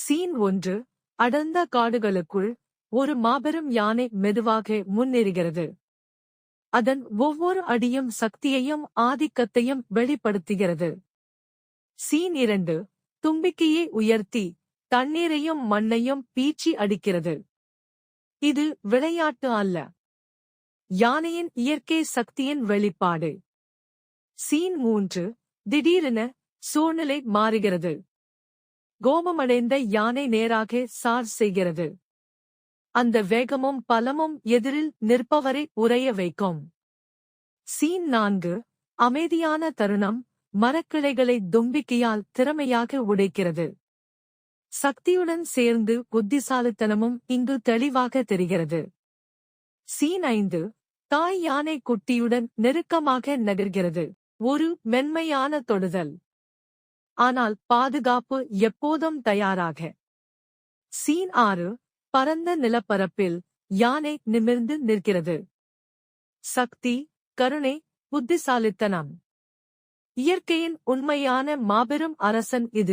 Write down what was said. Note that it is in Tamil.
சீன் 1. அடர்ந்த காடுகளுக்குள் ஒரு மாபெரும் யானை மெதுவாக முன்னேறுகிறது. அதன் ஒவ்வொரு அடியும் சக்தியையும் ஆதிக்கத்தையும் வெளிப்படுத்துகிறது. சீன் 2. தும்பிக்கையை உயர்த்தி தண்ணீரையும் மண்ணையும் பீச்சி அடிக்கிறது. இது விளையாட்டு அல்ல, யானையின் இயற்கை சக்தியின் வெளிப்பாடு. சீன் 3. திடீரென சூழ்நிலை மாறுகிறது. கோபமடைந்த யானை நேராக சார்ஜ் செய்கிறது. அந்த வேகமும் பலமும் எதிரில் நிற்பவரை உறைய வைக்கும். சீன் 4. அமைதியான தருணம். மரக்கிளைகளை தும்பிக்கையால் திறமையாக உடைக்கிறது. சக்தியுடன் சேர்ந்து புத்திசாலித்தனமும் இங்கு தெளிவாக தெரிகிறது. சீன் 5. தாய் யானை குட்டியுடன் நெருக்கமாக நகர்கிறது. ஒரு மென்மையான தொடுதல், ஆனால் பாதுகாப்பு எப்போதும் தயாராக. சீன் 6. பரந்த நிலப்பரப்பில் யானை நிமிர்ந்து நிற்கிறது. சக்தி, கருணை, புத்திசாலித்தனம். இயற்கையின் உண்மையான மாபெரும் அரசன் இது.